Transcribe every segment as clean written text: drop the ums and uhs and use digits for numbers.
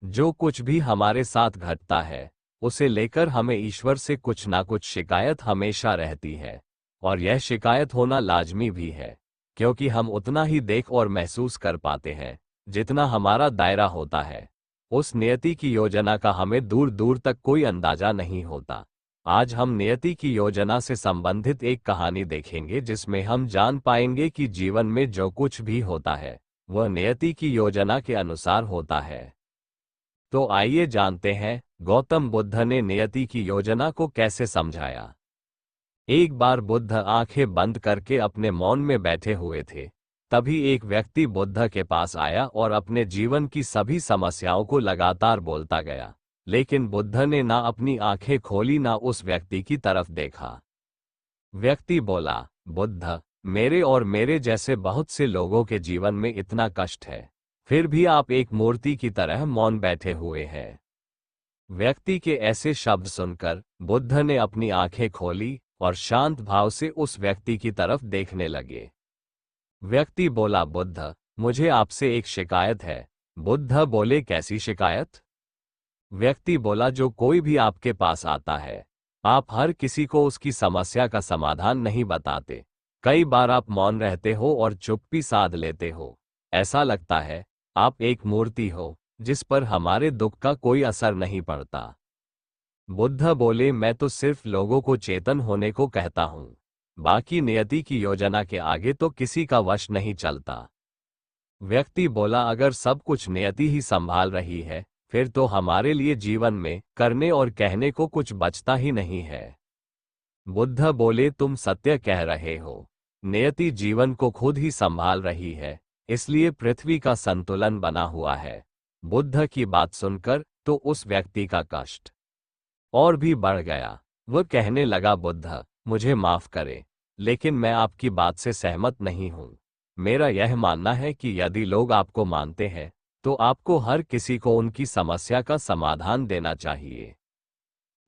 जो कुछ भी हमारे साथ घटता है उसे लेकर हमें ईश्वर से कुछ ना कुछ शिकायत हमेशा रहती है, और यह शिकायत होना लाजमी भी है, क्योंकि हम उतना ही देख और महसूस कर पाते हैं जितना हमारा दायरा होता है। उस नियति की योजना का हमें दूर दूर तक कोई अंदाजा नहीं होता। आज हम नियति की योजना से संबंधित एक कहानी देखेंगे जिसमें हम जान पाएंगे कि जीवन में जो कुछ भी होता है वह नियति की योजना के अनुसार होता है। तो आइए जानते हैं गौतम बुद्ध ने नियति की योजना को कैसे समझाया। एक बार बुद्ध आंखें बंद करके अपने मौन में बैठे हुए थे। तभी एक व्यक्ति बुद्ध के पास आया और अपने जीवन की सभी समस्याओं को लगातार बोलता गया, लेकिन बुद्ध ने ना अपनी आंखें खोली ना उस व्यक्ति की तरफ देखा। व्यक्ति बोला, बुद्ध, मेरे और मेरे जैसे बहुत से लोगों के जीवन में इतना कष्ट है, फिर भी आप एक मूर्ति की तरह मौन बैठे हुए हैं। व्यक्ति के ऐसे शब्द सुनकर बुद्ध ने अपनी आंखें खोली और शांत भाव से उस व्यक्ति की तरफ देखने लगे। व्यक्ति बोला, बुद्ध, मुझे आपसे एक शिकायत है। बुद्ध बोले, कैसी शिकायत? व्यक्ति बोला, जो कोई भी आपके पास आता है आप हर किसी को उसकी समस्या का समाधान नहीं बताते। कई बार आप मौन रहते हो और चुप्पी साध लेते हो। ऐसा लगता है आप एक मूर्ति हो जिस पर हमारे दुख का कोई असर नहीं पड़ता। बुद्ध बोले, मैं तो सिर्फ लोगों को चेतन होने को कहता हूं, बाकी नियति की योजना के आगे तो किसी का वश नहीं चलता। व्यक्ति बोला, अगर सब कुछ नियति ही संभाल रही है फिर तो हमारे लिए जीवन में करने और कहने को कुछ बचता ही नहीं है। बुद्ध बोले, तुम सत्य कह रहे हो। नियति जीवन को खुद ही संभाल रही है, इसलिए पृथ्वी का संतुलन बना हुआ है। बुद्ध की बात सुनकर तो उस व्यक्ति का कष्ट और भी बढ़ गया। वह कहने लगा, बुद्ध, मुझे माफ करें, लेकिन मैं आपकी बात से सहमत नहीं हूं। मेरा यह मानना है कि यदि लोग आपको मानते हैं तो आपको हर किसी को उनकी समस्या का समाधान देना चाहिए।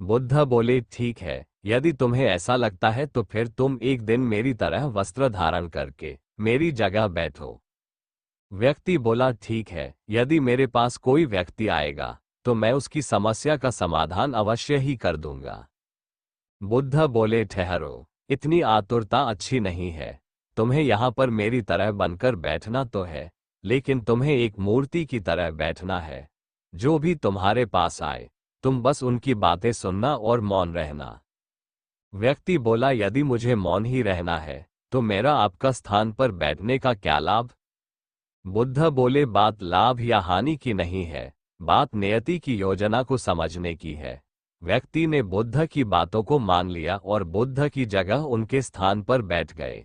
बुद्ध बोले, ठीक है, यदि तुम्हें ऐसा लगता है तो फिर तुम एक दिन मेरी तरह वस्त्र धारण करके मेरी जगह बैठो। व्यक्ति बोला, ठीक है, यदि मेरे पास कोई व्यक्ति आएगा तो मैं उसकी समस्या का समाधान अवश्य ही कर दूंगा। बुद्ध बोले, ठहरो, इतनी आतुरता अच्छी नहीं है। तुम्हें यहां पर मेरी तरह बनकर बैठना तो है, लेकिन तुम्हें एक मूर्ति की तरह बैठना है। जो भी तुम्हारे पास आए तुम बस उनकी बातें सुनना और मौन रहना। व्यक्ति बोला, यदि मुझे मौन ही रहना है तो मेरा आपका स्थान पर बैठने का क्या लाभ? बुद्ध बोले, बात लाभ या हानि की नहीं है, बात नियति की योजना को समझने की है। व्यक्ति ने बुद्ध की बातों को मान लिया और बुद्ध की जगह उनके स्थान पर बैठ गए।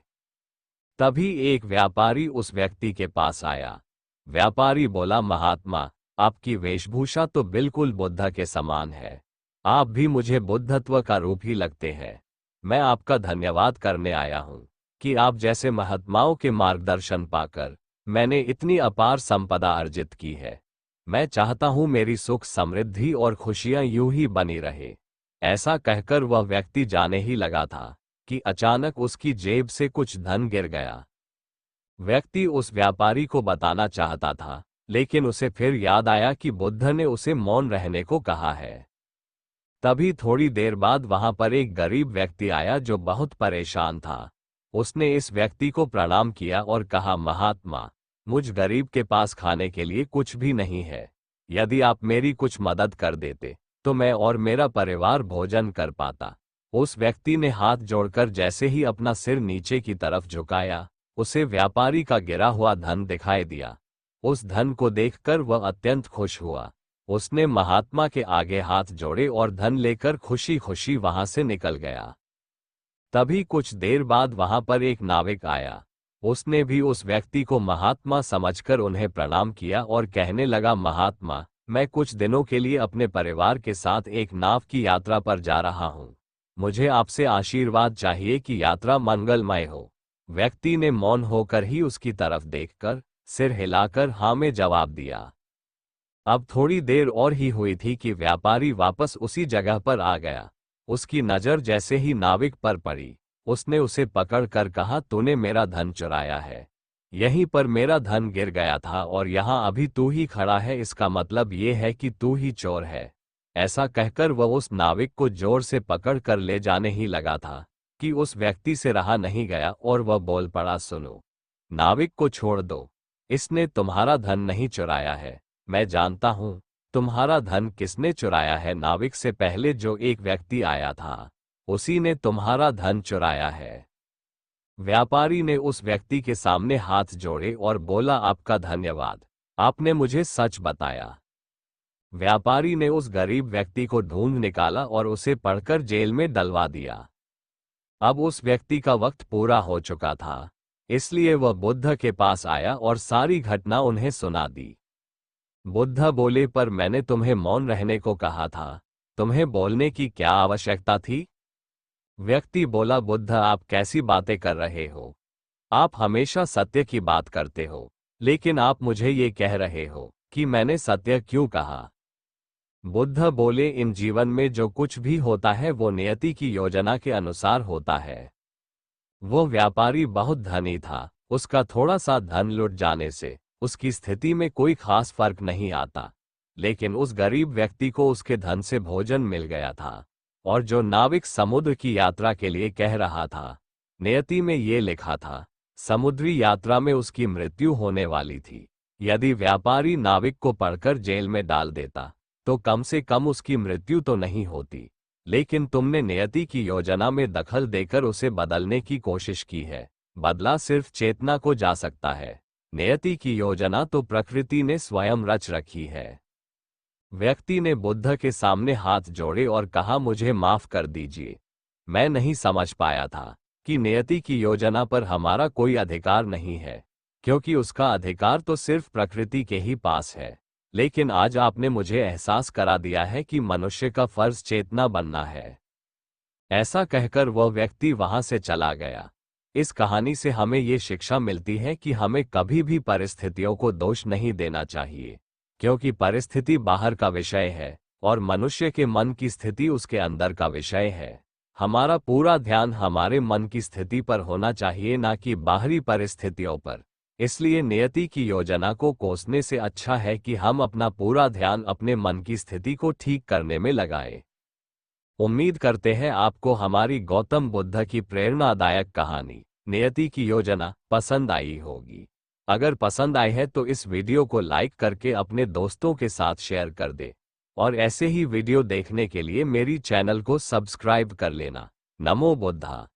तभी एक व्यापारी उस व्यक्ति के पास आया। व्यापारी बोला, महात्मा, आपकी वेशभूषा तो बिल्कुल बुद्ध के समान है। आप भी मुझे बुद्धत्व का रूप ही लगते हैं। मैं आपका धन्यवाद करने आया हूं कि आप जैसे महात्माओं के मार्गदर्शन पाकर मैंने इतनी अपार संपदा अर्जित की है। मैं चाहता हूं मेरी सुख समृद्धि और खुशियां यूं ही बनी रहे। ऐसा कहकर वह व्यक्ति जाने ही लगा था कि अचानक उसकी जेब से कुछ धन गिर गया। व्यक्ति उस व्यापारी को बताना चाहता था, लेकिन उसे फिर याद आया कि बुद्ध ने उसे मौन रहने को कहा है। तभी थोड़ी देर बाद वहां पर एक गरीब व्यक्ति आया जो बहुत परेशान था। उसने इस व्यक्ति को प्रणाम किया और कहा, महात्मा, मुझ गरीब के पास खाने के लिए कुछ भी नहीं है। यदि आप मेरी कुछ मदद कर देते तो मैं और मेरा परिवार भोजन कर पाता। उस व्यक्ति ने हाथ जोड़कर जैसे ही अपना सिर नीचे की तरफ झुकाया, उसे व्यापारी का गिरा हुआ धन दिखाई दिया। उस धन को देखकर वह अत्यंत खुश हुआ। उसने महात्मा के आगे हाथ जोड़े और धन लेकर खुशी खुशी वहां से निकल गया। तभी कुछ देर बाद वहां पर एक नाविक आया। उसने भी उस व्यक्ति को महात्मा समझकर उन्हें प्रणाम किया और कहने लगा, महात्मा, मैं कुछ दिनों के लिए अपने परिवार के साथ एक नाव की यात्रा पर जा रहा हूं। मुझे आपसे आशीर्वाद चाहिए कि यात्रा मंगलमय हो। व्यक्ति ने मौन होकर ही उसकी तरफ देखकर सिर हिलाकर हाँ में जवाब दिया। अब थोड़ी देर और ही हुई थी कि व्यापारी वापस उसी जगह पर आ गया। उसकी नजर जैसे ही नाविक पर पड़ी, उसने उसे पकड़कर कहा, तूने मेरा धन चुराया है। यहीं पर मेरा धन गिर गया था और यहाँ अभी तू ही खड़ा है, इसका मतलब ये है कि तू ही चोर है। ऐसा कहकर वह उस नाविक को जोर से पकड़ कर ले जाने ही लगा था कि उस व्यक्ति से रहा नहीं गया और वह बोल पड़ा, सुनो, नाविक को छोड़ दो, इसने तुम्हारा धन नहीं चुराया है। मैं जानता हूं तुम्हारा धन किसने चुराया है। नाविक से पहले जो एक व्यक्ति आया था उसी ने तुम्हारा धन चुराया है। व्यापारी ने उस व्यक्ति के सामने हाथ जोड़े और बोला, आपका धन्यवाद, आपने मुझे सच बताया। व्यापारी ने उस गरीब व्यक्ति को ढूंढ निकाला और उसे पकड़कर जेल में डलवा दिया। अब उस व्यक्ति का वक्त पूरा हो चुका था, इसलिए वह बुद्ध के पास आया और सारी घटना उन्हें सुना दी। बुद्ध बोले, पर मैंने तुम्हें मौन रहने को कहा था, तुम्हें बोलने की क्या आवश्यकता थी? व्यक्ति बोला, बुद्ध आप कैसी बातें कर रहे हो? आप हमेशा सत्य की बात करते हो, लेकिन आप मुझे ये कह रहे हो कि मैंने सत्य क्यों कहा? बुद्ध बोले, इन जीवन में जो कुछ भी होता है वो नियति की योजना के अनुसार होता है। वो व्यापारी बहुत धनी था, उसका थोड़ा सा धन लुट जाने से उसकी स्थिति में कोई खास फर्क नहीं आता, लेकिन उस गरीब व्यक्ति को उसके धन से भोजन मिल गया था। और जो नाविक समुद्र की यात्रा के लिए कह रहा था, नियति में ये लिखा था, समुद्री यात्रा में उसकी मृत्यु होने वाली थी। यदि व्यापारी नाविक को पकड़कर जेल में डाल देता तो कम से कम उसकी मृत्यु तो नहीं होती, लेकिन तुमने नियति की योजना में दखल देकर उसे बदलने की कोशिश की है। बदला सिर्फ चेतना को जा सकता है, नियति की योजना तो प्रकृति ने स्वयं रच रखी है। व्यक्ति ने बुद्ध के सामने हाथ जोड़े और कहा, मुझे माफ कर दीजिए, मैं नहीं समझ पाया था कि नियति की योजना पर हमारा कोई अधिकार नहीं है, क्योंकि उसका अधिकार तो सिर्फ प्रकृति के ही पास है। लेकिन आज आपने मुझे एहसास करा दिया है कि मनुष्य का फर्ज चेतना बनना है। ऐसा कहकर वह व्यक्ति वहां से चला गया। इस कहानी से हमें ये शिक्षा मिलती है कि हमें कभी भी परिस्थितियों को दोष नहीं देना चाहिए, क्योंकि परिस्थिति बाहर का विषय है और मनुष्य के मन की स्थिति उसके अंदर का विषय है। हमारा पूरा ध्यान हमारे मन की स्थिति पर होना चाहिए, ना कि बाहरी परिस्थितियों पर। इसलिए नियति की योजना को कोसने से अच्छा है कि हम अपना पूरा ध्यान अपने मन की स्थिति को ठीक करने में लगाएं। उम्मीद करते हैं आपको हमारी गौतम बुद्ध की प्रेरणादायक कहानी नियति की योजना पसंद आई होगी। अगर पसंद आई है तो इस वीडियो को लाइक करके अपने दोस्तों के साथ शेयर कर दे और ऐसे ही वीडियो देखने के लिए मेरी चैनल को सब्सक्राइब कर लेना। नमो बुद्धा।